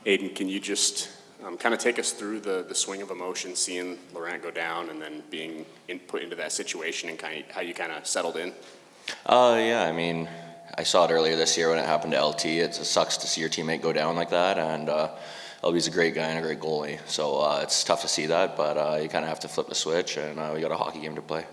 Adin, can you just kind of take us through the swing of emotion, seeing Laurent go down and then being put into that situation and kind of how you kind of settled in? Yeah, I mean, I saw it earlier this year when it happened to LT. It sucks to see your teammate go down like that, and LB's a great guy and a great goalie. So it's tough to see that, but you kind of have to flip the switch, and we got a hockey game to play.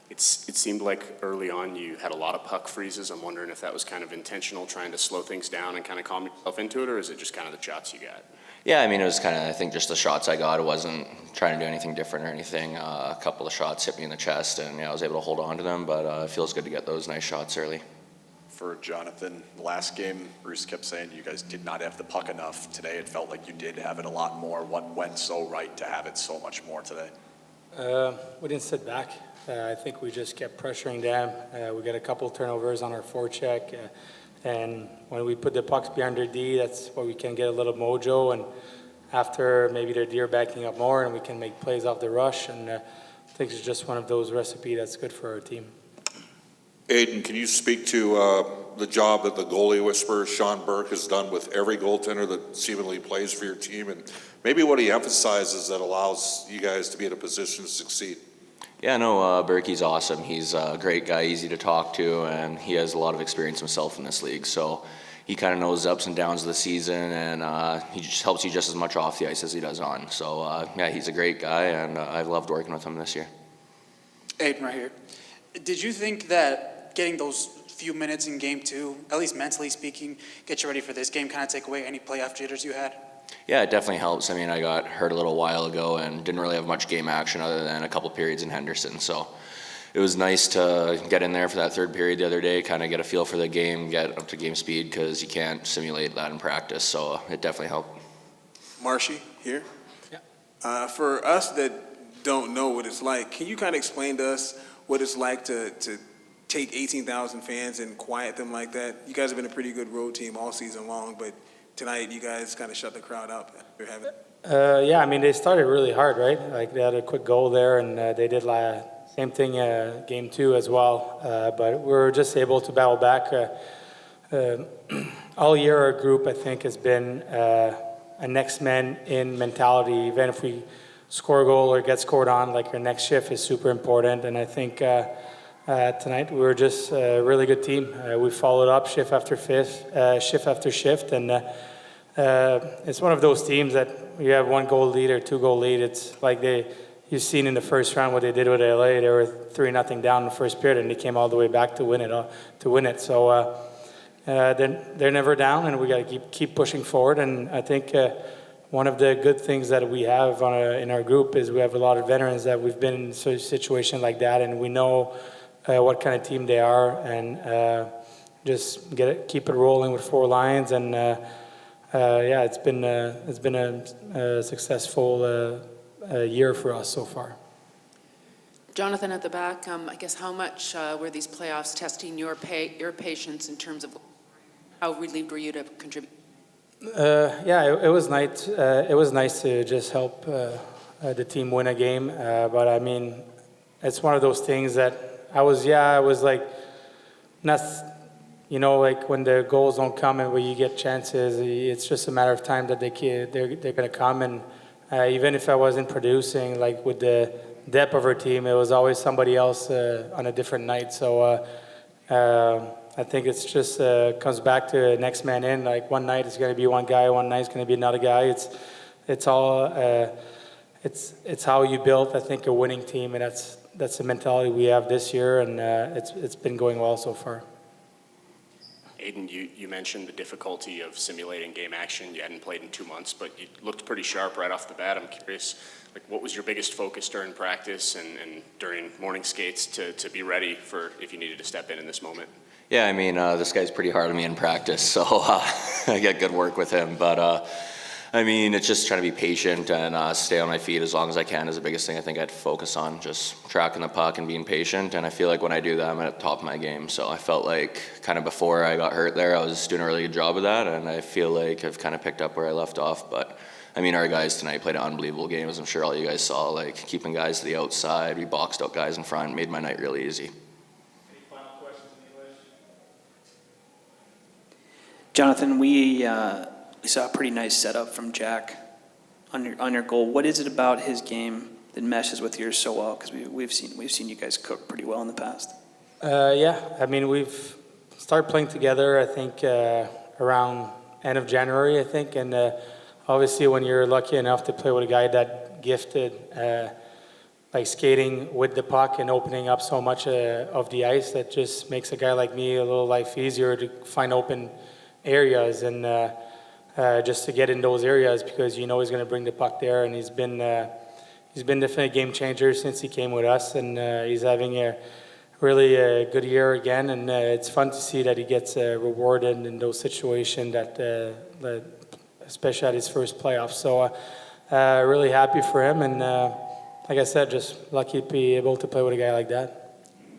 It seemed like early on you had a lot of puck freezes. I'm wondering if that was kind of intentional, trying to slow things down and kind of calm yourself into it, or is it just kind of the shots you got? Yeah, I mean, it was kind of, I think, just the shots I got. It wasn't trying to do anything different or anything. A couple of shots hit me in the chest, and I was able to hold on to them, but it feels good to get those nice shots early. For Jonathan, last game, Bruce kept saying you guys did not have the puck enough. Today it felt like you did have it a lot more. What went so right to have it so much more today? We didn't sit back. I think we just kept pressuring them. We got a couple turnovers on our forecheck. And when we put the pucks behind their D, that's where we can get a little mojo. And after, maybe their D are backing up more and we can make plays off the rush. And I think it's just one of those recipes that's good for our team. Adin, can you speak to the job that the goalie whisperer, Sean Burke, has done with every goaltender that seemingly plays for your team, and maybe what he emphasizes that allows you guys to be in a position to succeed? Yeah, no, Berkey's awesome. He's a great guy, easy to talk to, and he has a lot of experience himself in this league. So he kind of knows the ups and downs of the season, and he just helps you just as much off the ice as he does on. So, yeah, he's a great guy, and I've loved working with him this year. Adin, right here. Did you think that getting those few minutes in game two, at least mentally speaking, get you ready for this game, kind of take away any playoff jitters you had? Yeah, it definitely helps. I mean, I got hurt a little while ago and didn't really have much game action other than a couple periods in Henderson. So it was nice to get in there for that third period the other day, kind of get a feel for the game, get up to game speed, because you can't simulate that in practice. So it definitely helped. Marshy, here. Yeah. For us that don't know what it's like, can you kind of explain to us what it's like to take 18,000 fans and quiet them like that? You guys have been a pretty good road team all season long, but tonight you guys kind of shut the crowd out. Yeah, I mean, they started really hard, right? Like, they had a quick goal there, and they did same thing game two as well. But we were just able to battle back. All year our group, I think, has been a next man in mentality. Even if we score a goal or get scored on, like, our next shift is super important. And I think tonight we were just a really good team. We followed up shift after shift, and it's one of those teams that you have one goal lead or 2 goal lead. It's like you've seen in the first round what they did with LA. They were 3-0 down in the first period, and they came all the way back to win it. So they're never down, and we got to keep pushing forward. And I think one of the good things that we have in our group is we have a lot of veterans that we've been in a situation like that, and we know what kind of team they are, and just keep it rolling with 4 lines. And yeah, it's been a successful year for us so far. Jonathan at the back, I guess how much were these playoffs testing your patience in terms of how relieved were you to contribute? Yeah, it was nice. It was nice to just help the team win a game. But I mean, it's one of those things that I was like, not, like when the goals don't come and when you get chances, it's just a matter of time that they're going to come. And even if I wasn't producing, like with the depth of our team, it was always somebody else on a different night. So I think it's just comes back to next man in. Like, one night it's going to be one guy, one night it's going to be another guy. It's all it's how you build, I think, a winning team, and that's the mentality we have this year, and it's been going well so far. Adin, you mentioned the difficulty of simulating game action. You hadn't played in 2 months, but you looked pretty sharp right off the bat. I'm curious, like, what was your biggest focus during practice and during morning skates to be ready for if you needed to step in this moment? Yeah, I mean, this guy's pretty hard on me in practice, so I get good work with him. But, I mean, it's just trying to be patient and stay on my feet as long as I can is the biggest thing I think I'd focus on, just tracking the puck and being patient. And I feel like when I do that, I'm at the top of my game. So I felt like kind of before I got hurt there, I was doing a really good job of that. And I feel like I've kind of picked up where I left off. But, I mean, our guys tonight played an unbelievable game, as I'm sure all you guys saw, like keeping guys to the outside. We boxed out guys in front, made my night really easy. Jonathan, we We saw a pretty nice setup from Jack on your goal. What is it about his game that meshes with yours so well? Because we've seen you guys cook pretty well in the past. Yeah, I mean, we've started playing together, I think, around end of January, I think. And obviously, when you're lucky enough to play with a guy that gifted, like skating with the puck and opening up so much of the ice, that just makes a guy like me a little life easier to find open areas and just to get in those areas, because you know he's going to bring the puck there. And he's been definitely a game changer since he came with us, and he's having a really good year again, and it's fun to see that he gets rewarded in those situations that especially at his first playoffs. So really happy for him, and like I said, just lucky to be able to play with a guy like that.